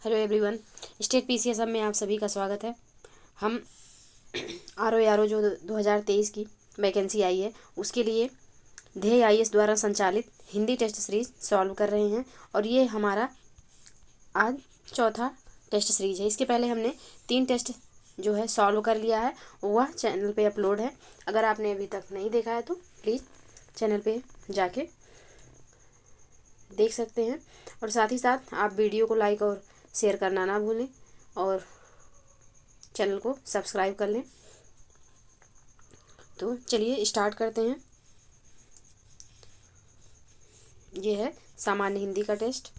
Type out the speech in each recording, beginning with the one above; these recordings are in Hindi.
हेलो एवरीवन, स्टेट पीसीएस में आप सभी का स्वागत है। हम आर ओ जो 2023 की वैकेंसी आई है उसके लिए ध्येय आईएएस द्वारा संचालित हिंदी टेस्ट सीरीज सॉल्व कर रहे हैं और ये हमारा आज चौथा टेस्ट सीरीज है। इसके पहले हमने 3 टेस्ट जो है सॉल्व कर लिया है, वह चैनल पे अपलोड है। अगर आपने अभी तक नहीं देखा है तो प्लीज़ चैनल पे जाके देख सकते हैं और साथ ही साथ आप वीडियो को लाइक और शेयर करना ना भूलें और चैनल को सब्सक्राइब कर लें। तो चलिए स्टार्ट करते हैं। ये है सामान्य हिंदी का टेस्ट।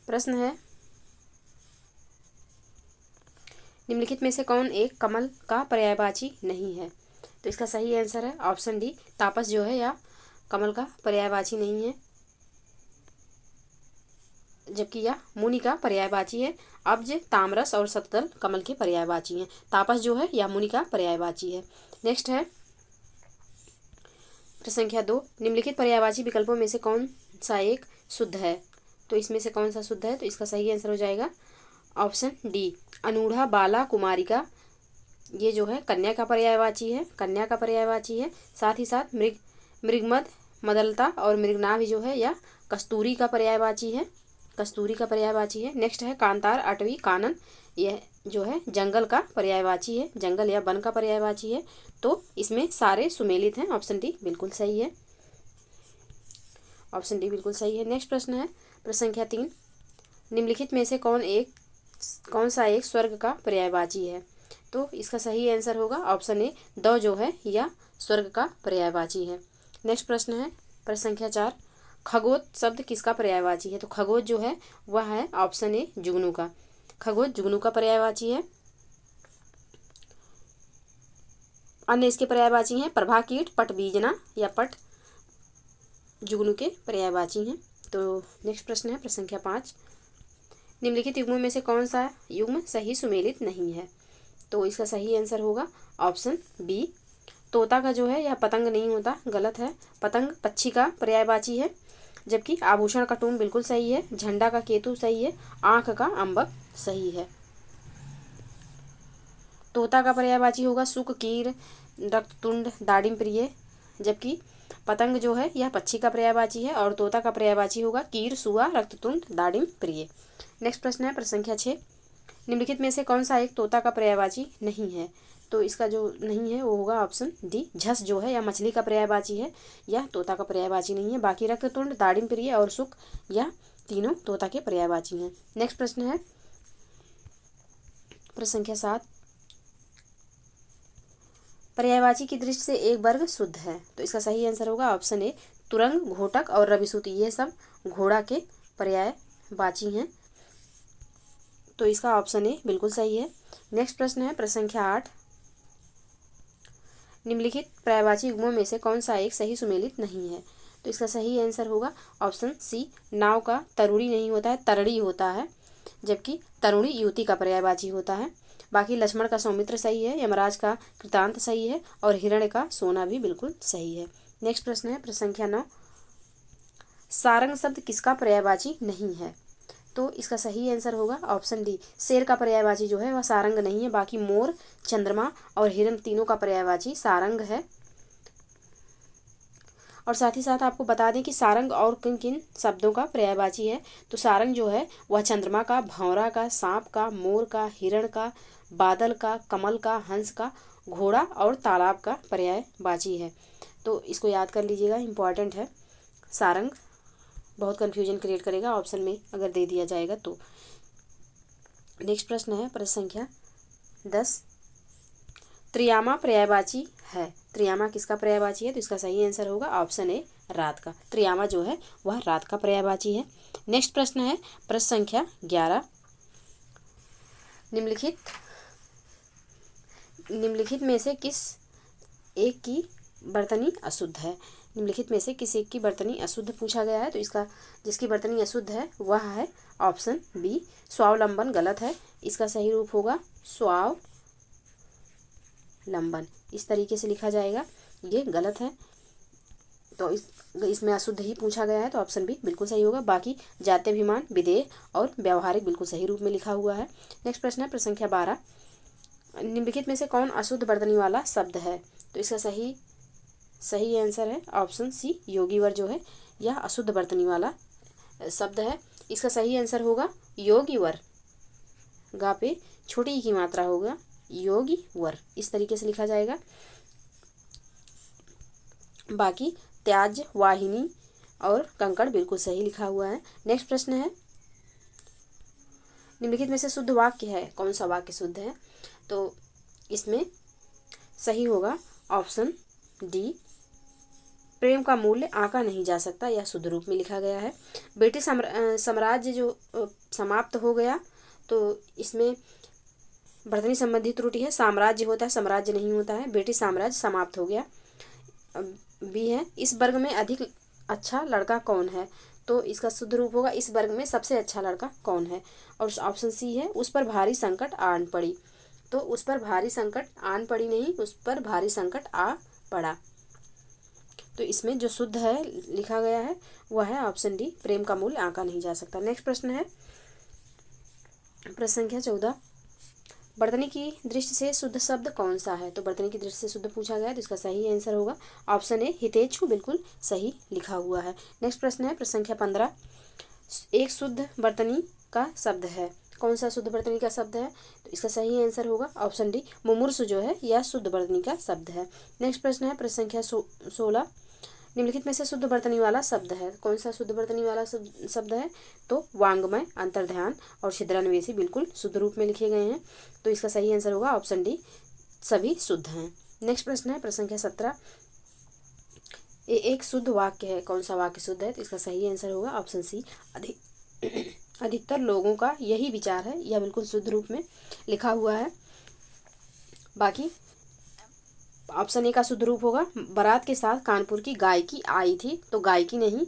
प्रश्न है, निम्नलिखित में से कौन एक कमल का पर्यायवाची नहीं है? तो इसका सही आंसर है ऑप्शन डी, तापस जो है या कमल का पर्यायवाची नहीं है, जबकि यह मुनि का पर्यायवाची है। अब्ज, तामरस और शतदल कमल के पर्यायवाची हैं। तापस जो है यह मुनि का पर्यायवाची है। नेक्स्ट है प्रश्न संख्या 2, निम्नलिखित पर्यायवाची विकल्पों में से कौन सा एक शुद्ध है? तो इसमें से कौन सा शुद्ध है? तो इसका सही आंसर हो जाएगा ऑप्शन डी, अनूढ़ा, बाला, कुमारिका। ये जो है कन्या का पर्यायवाची है, कन्या का पर्यायवाची है। साथ ही साथ मृगमद, मदलता और मृगनाभ जो है यह कस्तूरी का पर्यायवाची है, कस्तूरी का पर्यायवाची है। नेक्स्ट है कांतार, अटवी, कानन। यह जो है जंगल का पर्यायवाची है, जंगल या वन का पर्यायवाची है। तो इसमें सारे सुमेलित हैं। ऑप्शन डी बिल्कुल सही है, ऑप्शन डी बिल्कुल सही है। नेक्स्ट प्रश्न है प्रश्न संख्या 3, निम्नलिखित में से कौन सा एक स्वर्ग का पर्यायवाची है? तो इसका सही आंसर होगा ऑप्शन ए, द जो है यह स्वर्ग का पर्यायवाची है। नेक्स्ट प्रश्न है प्रश्न संख्या 4, खगोत शब्द किसका पर्यायवाची है? तो खगोत जो है वह है ऑप्शन ए, जुगनू का। खगोत जुगनू का पर्यायवाची है। अन्य इसके पर्यायवाची हैं प्रभा, कीट, पट, बीजना या पट जुगनू के पर्यायवाची हैं। तो नेक्स्ट प्रश्न है प्रश्न संख्या 5, निम्नलिखित युग्मों में से कौन सा युग्म सही सुमेलित नहीं है? तो इसका सही आंसर होगा ऑप्शन बी, तोता का जो है यह पतंग नहीं होता, गलत है। पतंग पक्षी का पर्यायवाची है, जबकि आभूषण का टूम बिल्कुल सही है, झंडा का केतु सही है, आंख का अंबक सही है। तोता का पर्यायवाची होगा सुक, कीर, रक्ततुंड, दाडिम प्रिय, जबकि पतंग जो है यह पक्षी का पर्यायवाची है और तोता का पर्यायवाची होगा कीर, सुआ, रक्ततुंड, दाडिम प्रिय। नेक्स्ट प्रश्न है प्रश्न संख्या 6, निम्नलिखित में से कौन सा एक तोता का पर्यायवाची नहीं है? तो इसका जो नहीं है वो होगा ऑप्शन डी, झस जो है या मछली का पर्यायवाची है, यह तोता का पर्यायवाची नहीं है। बाकी रक्ततुंड, दाडिम प्रिय और सुक यह तीनों तोता के पर्यायवाची हैं। नेक्स्ट प्रश्न है प्रश्न संख्या 7, पर्यायवाची की दृष्टि से एक वर्ग शुद्ध है? तो इसका सही आंसर होगा ऑप्शन ए, तुरंग, घोटक और रविसूत ये सब घोड़ा के पर्यायवाची हैं। तो इसका ऑप्शन ए बिल्कुल सही है। नेक्स्ट प्रश्न है प्रश्न संख्या 8, निम्नलिखित पर्यायवाची युग्मों में से कौन सा एक सही सुमेलित नहीं है? तो इसका सही आंसर होगा ऑप्शन सी, नाव का तरुणी नहीं होता है, तरड़ी होता है, जबकि तरुणी युवती का पर्यायवाची होता है। बाकी लक्ष्मण का सौमित्र सही है, यमराज का कृतांत सही है और हिरण्य का सोना भी बिल्कुल सही है। नेक्स्ट प्रश्न है प्रश्न संख्या 9, सारंग शब्द किसका पर्यायवाची नहीं है? तो इसका सही आंसर होगा ऑप्शन डी, शेर का पर्यायवाची जो है वह सारंग नहीं है। बाकी मोर, चंद्रमा और हिरण तीनों का पर्यायवाची सारंग है। और साथ ही साथ आपको बता दें कि सारंग और किन किन शब्दों का पर्यायवाची है। तो सारंग जो है वह चंद्रमा का, भंवरा का, सांप का, मोर का, हिरण का, बादल का, कमल का, हंस का, घोड़ा और तालाब का पर्यायवाची है। तो इसको याद कर लीजिएगा, इम्पॉर्टेंट है। सारंग बहुत कन्फ्यूजन क्रिएट करेगा ऑप्शन में अगर दे दिया जाएगा तो। नेक्स्ट प्रश्न है प्रश्न संख्या 10, त्रियामा पर्यायवाची है? त्रियामा किसका पर्यायवाची है? तो इसका सही आंसर होगा ऑप्शन ए, रात का। त्रियामा जो है वह रात का पर्यायवाची है। नेक्स्ट प्रश्न है प्रश्न संख्या 11, निम्नलिखित में से किस एक की बर्तनी अशुद्ध है? निम्नलिखित में से किस एक की बर्तनी अशुद्ध पूछा गया है। तो इसका जिसकी बर्तनी अशुद्ध है वह है ऑप्शन बी, स्वावलंबन, गलत है। इसका सही रूप होगा स्वावलंबन, इस तरीके से लिखा जाएगा, ये गलत है। तो इसमें अशुद्ध ही पूछा गया है, तो ऑप्शन बी बिल्कुल सही होगा। बाकी जात्यभिमान, विधेय और व्यावहारिक बिल्कुल सही रूप में लिखा हुआ है। नेक्स्ट प्रश्न है प्रश्न संख्या 12, निम्नलिखित में से कौन अशुद्ध वर्तनी वाला शब्द है? तो इसका सही आंसर है ऑप्शन सी, योगीवर जो है यह अशुद्ध वर्तनी वाला शब्द है। इसका सही आंसर होगा योगीवर। गा पे छोटी ई की मात्रा होगा, योगीवर, इस तरीके से लिखा जाएगा। बाकी त्याज, वाहिनी और कंकड़ बिल्कुल सही लिखा हुआ है। नेक्स्ट प्रश्न है, निम्नलिखित में से शुद्ध वाक्य है, कौन सा वाक्य शुद्ध है? तो इसमें सही होगा ऑप्शन डी, प्रेम का मूल्य आंका नहीं जा सकता, यह शुद्ध रूप में लिखा गया है। ब्रिटिश साम्राज्य जो समाप्त हो गया, तो इसमें वर्तनी संबंधी त्रुटि है, साम्राज्य होता है, साम्राज्य नहीं होता है। ब्रिटिश साम्राज्य समाप्त हो गया। बी है, इस वर्ग में अधिक अच्छा लड़का कौन है? तो इसका शुद्ध रूप होगा, इस वर्ग में सबसे अच्छा लड़का कौन है? और ऑप्शन सी है, उस पर भारी संकट आन पड़ी। तो उस पर भारी संकट आन पड़ी नहीं, उस पर भारी संकट आ पड़ा। तो इसमें जो शुद्ध है लिखा गया है वह है ऑप्शन डी, प्रेम का मूल्य आंका नहीं जा सकता। नेक्स्ट प्रश्न है प्रश्न संख्या 14, वर्तनी की दृष्टि से शुद्ध शब्द कौन सा है? तो वर्तनी की दृष्टि से शुद्ध पूछा गया है, तो इसका सही आंसर होगा ऑप्शन ए, हितेच्छु, बिल्कुल सही लिखा हुआ है। नेक्स्ट प्रश्न है प्रश्न संख्या 15, एक शुद्ध वर्तनी का शब्द है, कौन सा शुद्ध वर्तनी का शब्द है? तो इसका सही आंसर होगा ऑप्शन डी, मुमूर्षु जो है यह शुद्ध वर्तनी का शब्द है। नेक्स्ट प्रश्न है प्रश्न संख्या 16, निम्नलिखित में से शुद्ध वर्तनी वाला शब्द है, कौन सा शुद्ध वर्तनी वाला शब्द है? तो वांग्मय, अंतर्ध्यान और छिद्रान्वेषी बिल्कुल शुद्ध रूप में लिखे गए हैं, तो इसका सही आंसर होगा ऑप्शन डी, सभी शुद्ध हैं। नेक्स्ट प्रश्न है प्रश्न संख्या 17, एक शुद्ध वाक्य है, कौन सा वाक्य शुद्ध है? तो इसका सही आंसर होगा ऑप्शन सी, अधिकतर लोगों का यही विचार है, यह बिल्कुल शुद्ध रूप में लिखा हुआ है। बाकी ऑप्शन ए का शुद्ध रूप होगा, बारात के साथ कानपुर की गायकी आई थी, तो गायकी नहीं,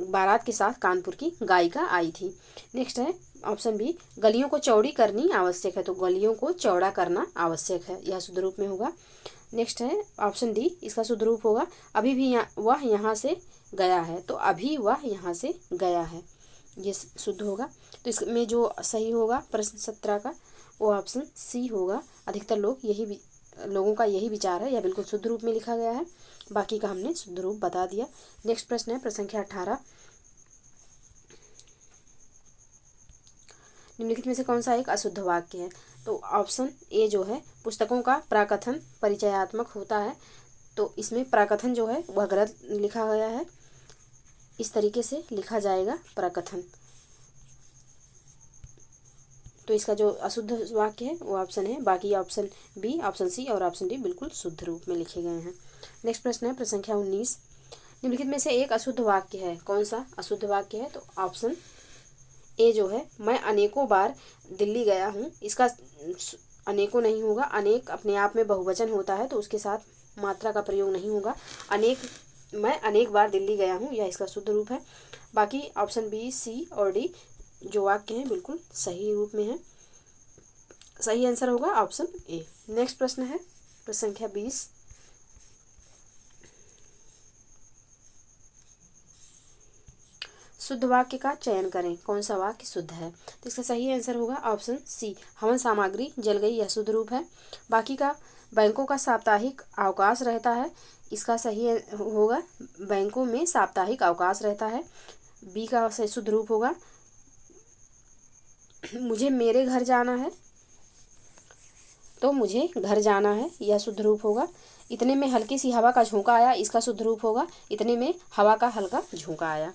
बारात के साथ कानपुर की गायिका आई थी। नेक्स्ट है ऑप्शन बी, गलियों को चौड़ी करनी आवश्यक है, तो गलियों को चौड़ा करना आवश्यक है, यह शुद्ध रूप में होगा। नेक्स्ट है ऑप्शन डी, इसका शुद्ध रूप होगा, अभी भी वह यहाँ से गया है, तो अभी वह यहाँ से गया है, ये शुद्ध होगा। तो इसमें जो सही होगा प्रश्न 17 का वो ऑप्शन सी होगा, अधिकतर लोगों का यही विचार है, यह बिल्कुल शुद्ध रूप में लिखा गया है। बाकी का हमने शुद्ध रूप बता दिया। नेक्स्ट प्रश्न है प्रश्न संख्या 18, निम्नलिखित में से कौन सा एक अशुद्ध वाक्य है? तो ऑप्शन ए जो है, पुस्तकों का प्राकथन परिचयात्मक होता है, तो इसमें प्राकथन जो है वह गलत लिखा गया है, इस तरीके से लिखा जाएगा प्राकथन। तो इसका जो अशुद्ध वाक्य है वो ऑप्शन है, बाकी ऑप्शन बी, ऑप्शन सी और ऑप्शन डी बिल्कुल शुद्ध रूप में लिखे गए हैं। नेक्स्ट प्रश्न है प्रश्न संख्या 19, निम्नलिखित में से एक अशुद्ध वाक्य है, कौन सा अशुद्ध वाक्य है? तो ऑप्शन ए जो है, मैं अनेकों बार दिल्ली गया हूँ, इसका अनेकों नहीं होगा, अनेक अपने आप में बहुवचन होता है, तो उसके साथ मात्रा का प्रयोग नहीं होगा। मैं अनेक बार दिल्ली गया हूँ, यह इसका शुद्ध रूप है। बाकी ऑप्शन बी, सी और डी जो वाक्य हैं बिल्कुल सही रूप में है, सही आंसर होगा ऑप्शन ए। नेक्स्ट प्रश्न है प्रश्न संख्या 20, शुद्ध वाक्य का चयन करें, कौन सा वाक्य शुद्ध है? तो इसका सही आंसर होगा ऑप्शन सी, हवन सामग्री जल गई, यह शुद्ध रूप है। बाकी का बैंकों का साप्ताहिक अवकाश रहता है, इसका सही होगा, बैंकों में साप्ताहिक अवकाश रहता है। बी का शुद्ध रूप होगा, मुझे मेरे घर जाना है, तो मुझे घर जाना है, यह शुद्ध रूप होगा। इतने में हल्की सी हवा का झोंका आया, इसका शुद्ध रूप होगा, इतने में हवा का हल्का झोंका आया।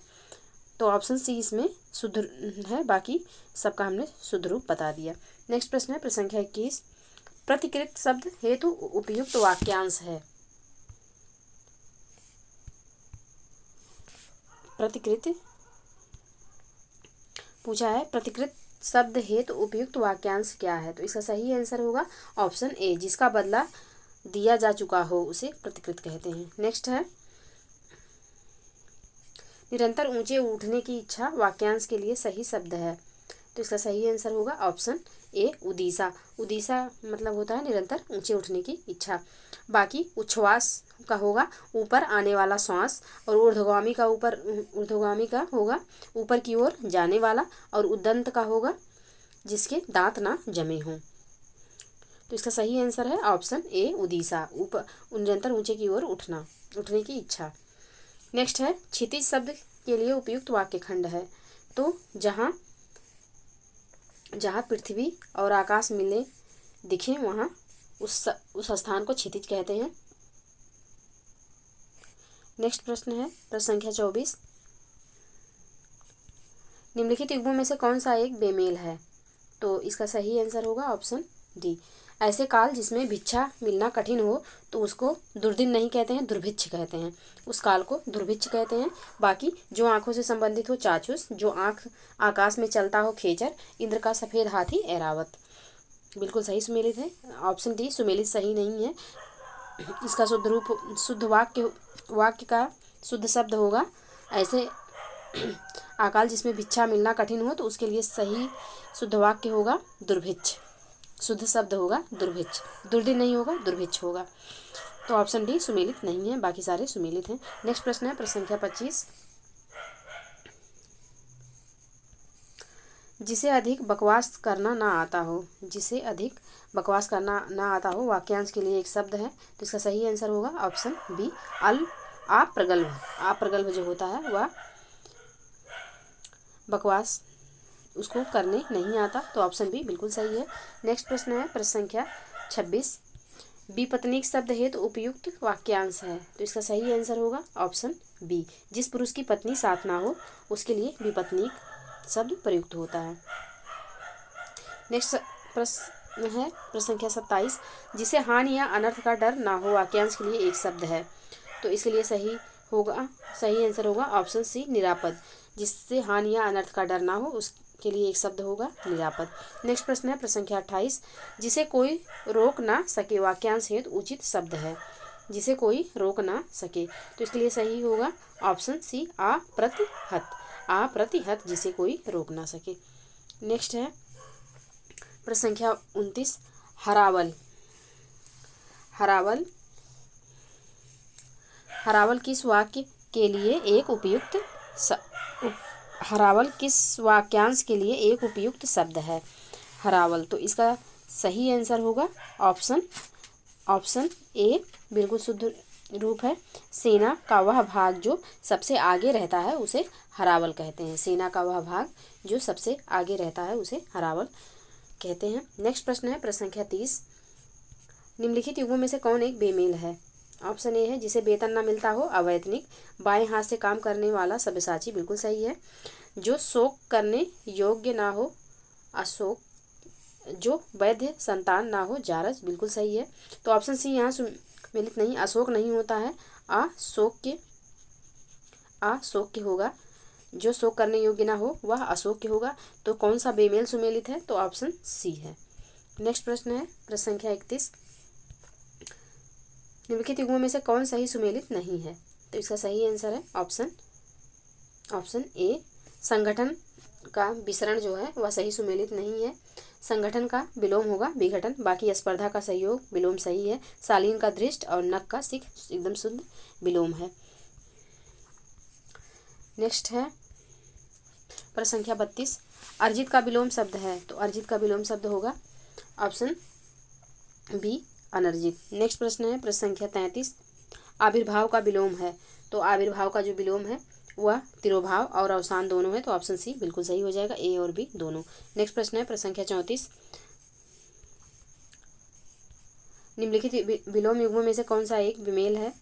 तो ऑप्शन सी इसमें शुद्ध है, बाकी सबका हमने शुद्ध रूप बता दिया। नेक्स्ट प्रश्न है प्रश्न संख्या 21, प्रतिकृत शब्द हेतु उपयुक्त वाक्यांश है। प्रतिकृत पूछा है, प्रतिकृत शब्द हेतु उपयुक्त वाक्यांश क्या है? तो इसका सही आंसर होगा ऑप्शन ए, जिसका बदला दिया जा चुका हो उसे प्रतिकृत कहते हैं। नेक्स्ट है, निरंतर ऊंचे उठने की इच्छा वाक्यांश के लिए सही शब्द है, तो इसका सही आंसर होगा ऑप्शन ए उदीसा। उदीसा मतलब होता है निरंतर ऊंचे उठने की इच्छा। बाकी उच्छ्वास का होगा ऊपर आने वाला श्वास, और ऊर्ध्वगामी का होगा ऊपर की ओर जाने वाला, और उद्दंत का होगा जिसके दांत ना जमे हों। तो इसका सही आंसर है ऑप्शन ए उदीसा, ऊपर निरंतर ऊंचे की ओर उठने की इच्छा। नेक्स्ट है क्षितिज शब्द के लिए उपयुक्त वाक्य खंड है। तो जहाँ पृथ्वी और आकाश मिले दिखे वहाँ उस स्थान को क्षितिज कहते हैं। नेक्स्ट प्रश्न है प्रश्न संख्या 24, निम्नलिखित युग्मों में से कौन सा एक बेमेल है? तो इसका सही आंसर होगा ऑप्शन डी। ऐसे काल जिसमें भिक्षा मिलना कठिन हो तो उसको दुर्दिन नहीं कहते हैं, दुर्भिक्ष कहते हैं। उस काल को दुर्भिक्ष कहते हैं। बाकी जो आंखों से संबंधित हो चाक्षुष, जो आंख आकाश में चलता हो खेचर, इंद्र का सफेद हाथी ऐरावत। बिल्कुल सही सुमेलित है। ऑप्शन डी सुमेलित सही नहीं है। इसका शुद्ध वाक्य का शुद्ध शब्द होगा ऐसे अकाल जिसमें भिक्षा मिलना कठिन हो, तो उसके लिए सही शुद्ध वाक्य होगा दुर्भिक्ष। शुद्ध शब्द होगा दुर्भिक्ष, दुर्दिन नहीं होगा, दुर्भिक्ष होगा। तो ऑप्शन डी सुमेलित नहीं है, बाकी सारे सुमेलित हैं। नेक्स्ट प्रश्न है प्रश्न संख्या 25, जिसे अधिक बकवास करना ना आता हो, जिसे अधिक बकवास करना ना आता हो वाक्यांश के लिए एक शब्द है। तो इसका सही आंसर होगा ऑप्शन बी अप्रगल्भ। अप्रगल्भ जो होता है वह बकवास उसको करने नहीं आता। तो ऑप्शन बी बिल्कुल सही है। नेक्स्ट प्रश्न है प्रश्न संख्या 26, विपत्नीक शब्द हेतु उपयुक्त वाक्यांश है। तो इसका सही आंसर होगा ऑप्शन बी, जिस पुरुष की पत्नी साथ ना हो उसके लिए विपत्नीक शब्द प्रयुक्त होता है। नेक्स्ट प्रश्न है प्रश्न संख्या 27, जिसे हानि या अनर्थ का डर ना हो वाक्यांश के लिए एक शब्द है। तो इसके लिए सही आंसर होगा ऑप्शन सी निरापद। जिससे हानि या अनर्थ का डर ना हो उसके लिए एक शब्द होगा निरापद। नेक्स्ट प्रश्न है प्रश्न संख्या 28, जिसे कोई रोक ना सके वाक्यांश हेतु उचित शब्द है। जिसे कोई रोक ना सके, तो इसके लिए सही होगा ऑप्शन सी अप्रतिहत। अप्रतिहत जिसे कोई रोक ना सके। नेक्स्ट है प्रश्न संख्या 29, हरावल। हरावल किस वाक्य के लिए एक उपयुक्त हरावल किस वाक्यांश के लिए एक उपयुक्त शब्द है? हरावल। तो इसका सही आंसर होगा ऑप्शन ए बिल्कुल शुद्ध रूप है। सेना का वह भाग जो सबसे आगे रहता है उसे हरावल कहते हैं। सेना का वह भाग जो सबसे आगे रहता है उसे हरावल कहते हैं। नेक्स्ट प्रश्न है प्रश्न संख्या 30, निम्नलिखित युगों में से कौन एक बेमेल है? ऑप्शन ए है जिसे वेतन न मिलता हो अवैतनिक। बाएं हाथ से काम करने वाला सब्यसाची, बिल्कुल सही है। जो शोक करने योग्य ना हो अशोक। जो वैध संतान ना हो जारज, बिल्कुल सही है। तो ऑप्शन सी यहाँ सुमेलित नहीं, अशोक नहीं होता है, अशोक्य होगा। जो शोक करने योग्य ना हो वह अशोक्य होगा। तो कौन सा बेमेल सुमेलित है? तो ऑप्शन सी है। नेक्स्ट प्रश्न है प्रश्न संख्या 31, निम्नलिखित युग्मों में से कौन सही सुमेलित नहीं है? तो इसका सही आंसर है ऑप्शन ए, संगठन का विसरण जो है वह सही सुमेलित नहीं है। संगठन का विलोम होगा विघटन। बाकी स्पर्धा का सहयोग विलोम सही है। शालीन का दृष्ट और नख का सिख एकदम शुद्ध विलोम है। नेक्स्ट है प्रश्न संख्या 32, अर्जित का विलोम शब्द है। तो अर्जित का विलोम शब्द होगा ऑप्शन बी अनर्जित। नेक्स्ट प्रश्न है प्रश्न संख्या 33, आविर्भाव का विलोम है। तो आविर्भाव का जो विलोम है वह तिरोभाव और अवसान दोनों है। तो ऑप्शन सी बिल्कुल सही हो जाएगा, ए और बी दोनों। नेक्स्ट प्रश्न है प्रश्न संख्या 34, निम्नलिखित विलोम युग्मों में से कौन सा एक विमेल है?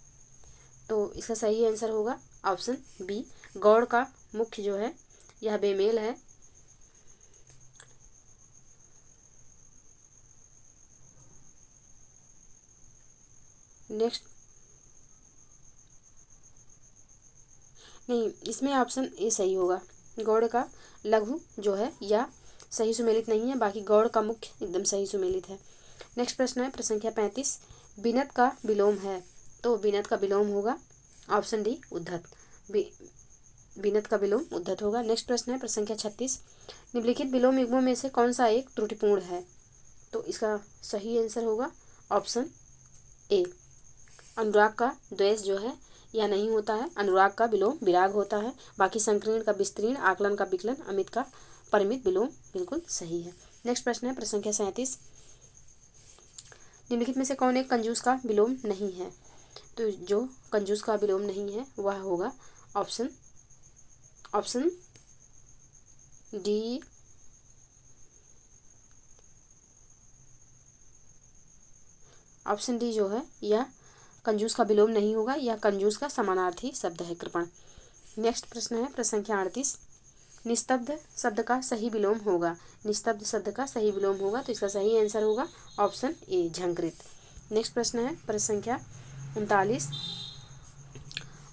तो इसका सही आंसर होगा ऑप्शन बी, गौड़ का मुख्य जो है यह बेमेल है। नेक्स्ट नहीं, इसमें ऑप्शन ए सही होगा। गौड़ का लघु जो है यह सही सुमेलित नहीं है। बाकी गौड़ का मुख्य एकदम सही सुमेलित है। नेक्स्ट प्रश्न है प्रश्न संख्या 35, बिनत का विलोम है। तो बिनत का विलोम होगा ऑप्शन डी उद्धत। बीनत का विलोम उद्धत होगा। नेक्स्ट प्रश्न है प्रश्न संख्या 36, निम्नलिखित विलोम युग्मों में से कौन सा एक त्रुटिपूर्ण है? तो इसका सही आंसर होगा ऑप्शन ए, अनुराग का द्वेष जो है यह नहीं होता है, अनुराग का विलोम विराग होता है। बाकी संकीर्ण का विस्तीर्ण, आकलन का विकलन, अमित का परिमित विलोम बिल्कुल सही है। नेक्स्ट प्रश्न है प्रश्न संख्या 37, निम्नलिखित में से कौन एक कंजूस का विलोम नहीं है? तो जो कंजूस का विलोम नहीं है वह होगा ऑप्शन डी, ऑप्शन डी जो है यह कंजूस का विलोम नहीं होगा, यह कंजूस का समानार्थी शब्द है कृपण। नेक्स्ट प्रश्न है प्रश्न संख्या 38, निस्तब्ध शब्द का सही विलोम होगा। निस्तब्ध शब्द का सही विलोम होगा, तो इसका सही आंसर होगा ऑप्शन ए, झंकृत। नेक्स्ट प्रश्न है प्रश्न संख्या 39,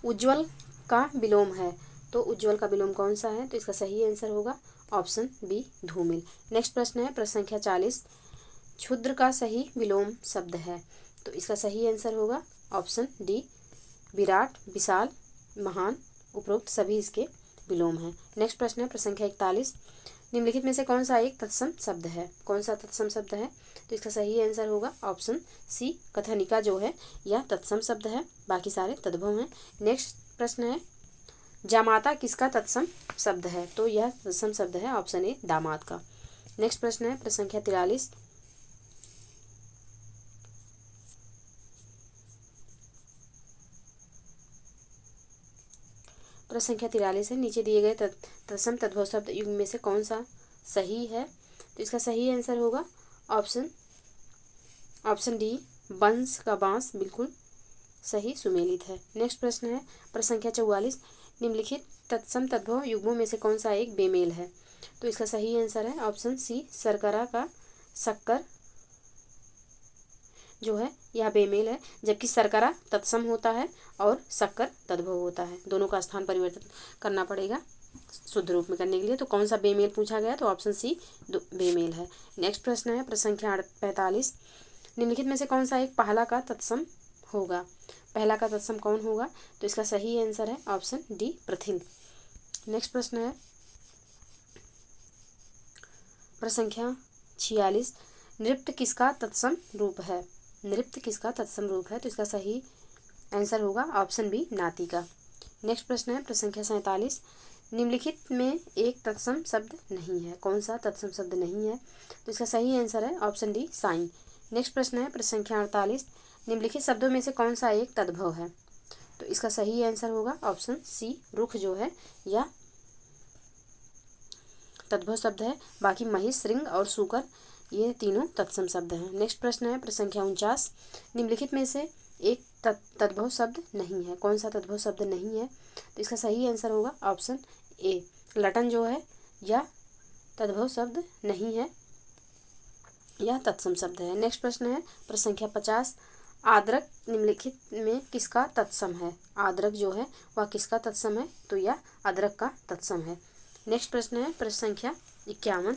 उज्ज्वल का विलोम है। तो उज्ज्वल का विलोम कौन सा है? तो इसका सही आंसर होगा ऑप्शन बी, धूमिल। नेक्स्ट प्रश्न है प्रश्न संख्या 40, क्षुद्र का सही विलोम शब्द है। तो इसका सही आंसर होगा ऑप्शन डी, विराट, विशाल, महान, उपरोक्त सभी इसके विलोम हैं। नेक्स्ट प्रश्न है प्रश्न संख्या 41, निम्नलिखित में से कौन सा एक तत्सम शब्द है? कौन सा तत्सम शब्द है? तो इसका सही आंसर होगा ऑप्शन सी, कथनिका जो है यह तत्सम शब्द है, बाकी सारे तद्भव हैं। नेक्स्ट प्रश्न है, जामाता किसका तत्सम शब्द है? तो यह तत्सम शब्द है ऑप्शन ए, दामाद का। नेक्स्ट प्रश्न है प्रश्न संख्या 43, प्रश्न संख्या 43 है, नीचे दिए गए तत्सम तद्भव शब्द युग्म में से कौन सा सही है? तो इसका सही आंसर होगा ऑप्शन डी, बंस का बांस बिल्कुल सही सुमेलित है। नेक्स्ट प्रश्न है प्रश्न संख्या 44, निम्नलिखित तत्सम तद्भव युग्मों में से कौन सा एक बेमेल है? तो इसका सही आंसर है ऑप्शन सी, शर्करा का शक्कर जो है यह बेमेल है, जबकि शर्करा तत्सम होता है और शक्कर तद्भव होता है। दोनों का स्थान परिवर्तन करना पड़ेगा शुद्ध रूप में करने के लिए। तो कौन सा बेमेल पूछा गया? तो ऑप्शन सी, बेमेल है। नेक्स्ट प्रश्न है प्रश्न संख्या 45, निम्नलिखित में से कौन सा एक पहला का तत्सम होगा? पहला का तत्सम कौन होगा? तो इसका सही आंसर है ऑप्शन डी, प्रथिन। नेक्स्ट प्रश्न है प्रश्न संख्या 46, नृत्य किसका तत्सम रूप है? नृत्य किसका तत्सम रूप है? तो इसका सही आंसर होगा ऑप्शन बी, नाती का। नेक्स्ट प्रश्न है प्रश्न संख्या 47, निम्नलिखित में एक तत्सम शब्द नहीं है। कौन सा तत्सम शब्द नहीं है? तो इसका सही आंसर है ऑप्शन डी, साइन। नेक्स्ट प्रश्न है प्रश्न संख्या 48, निम्नलिखित शब्दों में से कौन सा एक तद्भव है? तो इसका सही आंसर होगा ऑप्शन सी, रुख जो है यह तद्भव शब्द है। बाकी महिष, श्रृंग और सूकर ये तीनों तत्सम शब्द हैं। नेक्स्ट प्रश्न है प्रश्न संख्या 49, निम्नलिखित में से एक तद्भव शब्द नहीं है। कौन सा तद्भव शब्द नहीं है? तो इसका सही आंसर होगा ऑप्शन ए, लटन जो है यह तद्भव शब्द नहीं है, यह तत्सम शब्द है। नेक्स्ट प्रश्न है प्रश्न संख्या 50, आद्रक निम्नलिखित में किसका तत्सम है? आद्रक जो है वह किसका तत्सम है? तो यह अदरक का तत्सम है। नेक्स्ट प्रश्न है प्रश्न संख्या 51,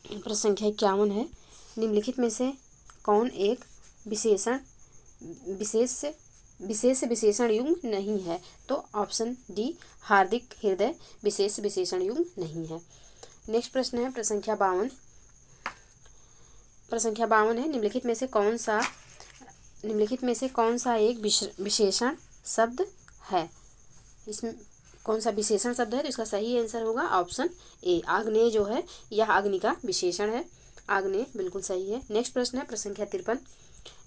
प्रश्न संख्या 51 है, निम्नलिखित में से कौन एक विशेष विशेषण युग्म नहीं है? तो ऑप्शन डी, हार्दिक, हृदय विशेष विशेषण युग्म नहीं है। नेक्स्ट प्रश्न है प्रश्न संख्या 52, प्रश्न संख्या 52 है, निम्नलिखित में से कौन सा एक विशेषण शब्द है? इसमें कौन सा विशेषण शब्द है? तो इसका सही आंसर होगा ऑप्शन ए, आग्नेय जो है यह अग्नि का विशेषण है, आग्नेय बिल्कुल सही है। नेक्स्ट प्रश्न है प्रश्न संख्या 53,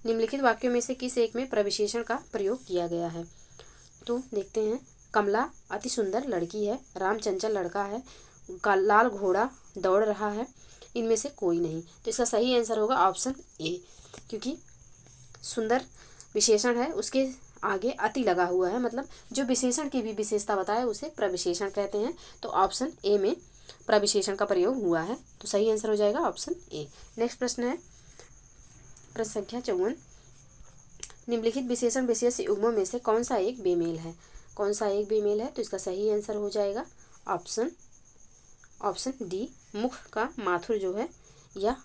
निम्नलिखित वाक्यों में से किस एक में प्रविशेषण का प्रयोग किया गया है? तो देखते हैं, कमला अति सुंदर लड़की है, राम चंचल लड़का है, लाल घोड़ा दौड़ रहा है, इनमें से कोई नहीं। तो इसका सही आंसर होगा ऑप्शन ए, क्योंकि सुंदर विशेषण है उसके आगे अति लगा हुआ है, मतलब जो विशेषण की भी विशेषता बताए उसे प्रविशेषण कहते हैं। तो ऑप्शन ए में प्रविशेषण का प्रयोग हुआ है, तो सही आंसर हो जाएगा ऑप्शन ए। नेक्स्ट प्रश्न है प्रश्न संख्या 54, निम्नलिखित विशेषण विशेष युग्मों में से कौन सा एक बेमेल है? कौन सा एक बेमेल है? तो इसका सही आंसर हो जाएगा ऑप्शन डी, मुख का माथुर जो है यह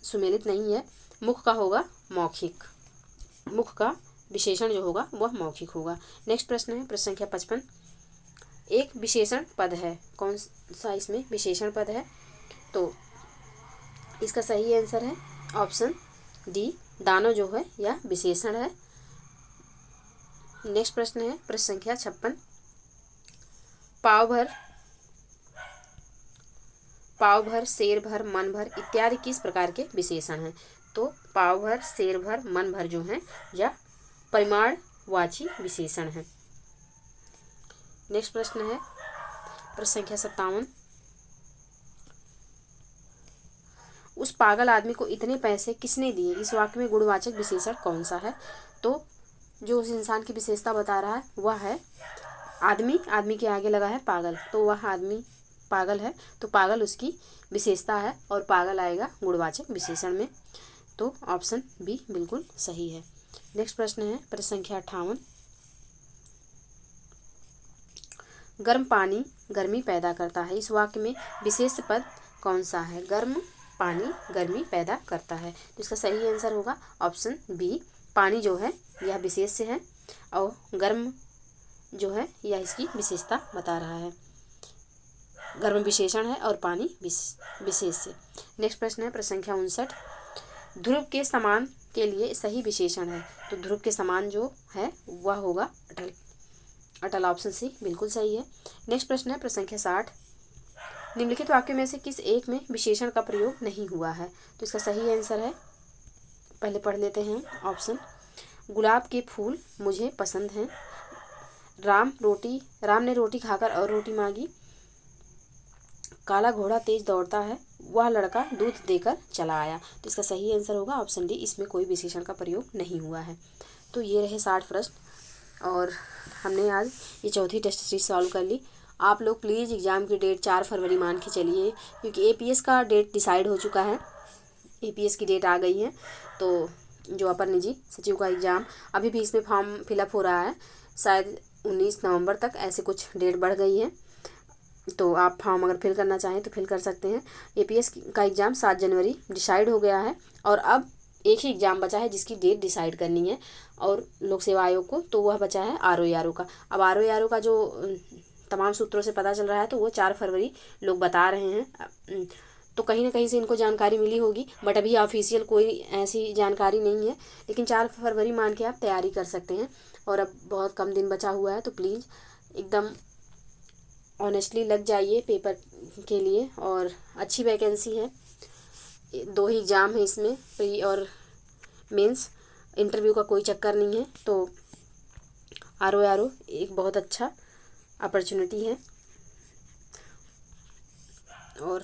सुमेलित नहीं है, मुख का होगा मौखिक, मुख का विशेषण जो होगा वह मौखिक होगा। नेक्स्ट प्रश्न है प्रश्न संख्या 55। एक विशेषण पद है, कौन सा इसमें विशेषण पद है? तो इसका सही आंसर है ऑप्शन डी, दानव जो है यह विशेषण है। नेक्स्ट प्रश्न है प्रश्न संख्या 56। पाव भर, शेर भर, मन भर इत्यादि किस प्रकार के विशेषण हैं? तो पाव भर, शेर भर, मन भर जो हैं यह परिमाणवाची विशेषण हैं। नेक्स्ट प्रश्न है प्रश्न संख्या 57। उस पागल आदमी को इतने पैसे किसने दिए? इस वाक्य में गुणवाचक विशेषण कौन सा है? तो जो उस इंसान की विशेषता बता रहा है वह है आदमी। आदमी के आगे लगा है पागल, तो वह आदमी पागल है, तो पागल उसकी विशेषता है और पागल आएगा गुणवाचक विशेषण में। तो ऑप्शन बी बिल्कुल सही है। नेक्स्ट प्रश्न है प्रश्न संख्या 58। गर्म पानी गर्मी पैदा करता है, इस वाक्य में विशेष पद कौन सा है? गर्म पानी गर्मी पैदा करता है, तो इसका सही आंसर होगा ऑप्शन बी, पानी जो है यह विशेष्य है और गर्म जो है यह इसकी विशेषता बता रहा है। गर्म विशेषण है और पानी विशेष्य। नेक्स्ट प्रश्न है प्रश्न संख्या 59। ध्रुव के समान के लिए सही विशेषण है, तो ध्रुव के समान जो है वह होगा अटल। अटल ऑप्शन सी बिल्कुल सही है। नेक्स्ट प्रश्न है प्रश्न संख्या 60। निम्नलिखित वाक्यों में से किस एक में विशेषण का प्रयोग नहीं हुआ है? तो इसका सही आंसर है, पहले पढ़ लेते हैं ऑप्शन। गुलाब के फूल मुझे पसंद हैं, राम ने रोटी खाकर और रोटी मांगी, काला घोड़ा तेज दौड़ता है, वह लड़का दूध देकर चला आया। तो इसका सही आंसर होगा ऑप्शन डी, इसमें कोई विशेषण का प्रयोग नहीं हुआ है। तो ये रहे 60 प्रश्न और हमने आज ये चौथी टेस्ट सीरीज सॉल्व कर ली। आप लोग प्लीज़ एग्ज़ाम की डेट 4 फरवरी मान के चलिए, क्योंकि एपीएस का डेट डिसाइड हो चुका है, एपीएस की डेट आ गई है। तो जो अपर निजी सचिव का एग्ज़ाम अभी भी इसमें फॉर्म फिलअप हो रहा है, शायद 19 नवंबर तक ऐसे कुछ डेट बढ़ गई है। तो आप फॉर्म अगर फिल करना चाहें तो फिल कर सकते हैं। एपीएस का एग्ज़ाम 7 जनवरी डिसाइड हो गया है और अब एक ही एग्ज़ाम बचा है जिसकी डेट डिसाइड करनी है और लोक सेवा आयोग को, तो वह बचा है आरओ का। अब आरओ का जो तमाम सूत्रों से पता चल रहा है तो वो 4 फरवरी लोग बता रहे हैं। तो कहीं ना कहीं से इनको जानकारी मिली होगी, बट अभी ऑफिशियल कोई ऐसी जानकारी नहीं है, लेकिन 4 फरवरी मान के आप तैयारी कर सकते हैं। और अब बहुत कम दिन बचा हुआ है, तो प्लीज़ एकदम ऑनेस्टली लग जाइए पेपर के लिए। और अच्छी वैकेंसी है, 2 ही एग्ज़ाम है इसमें, प्री और मेंस, इंटरव्यू का कोई चक्कर नहीं है। तो आरओ एक बहुत अच्छा अपॉर्चुनिटी है। और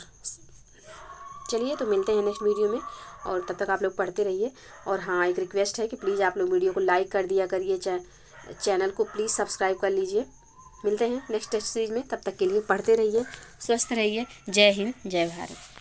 चलिए तो मिलते हैं नेक्स्ट वीडियो में, और तब तक आप लोग पढ़ते रहिए। और हाँ, एक रिक्वेस्ट है कि प्लीज़ आप लोग वीडियो को लाइक कर दिया करिए, चैनल को प्लीज़ सब्सक्राइब कर लीजिए। मिलते हैं नेक्स्ट टेस्ट सीरीज में, तब तक के लिए पढ़ते रहिए, स्वस्थ रहिए। जय हिंद, जय भारत।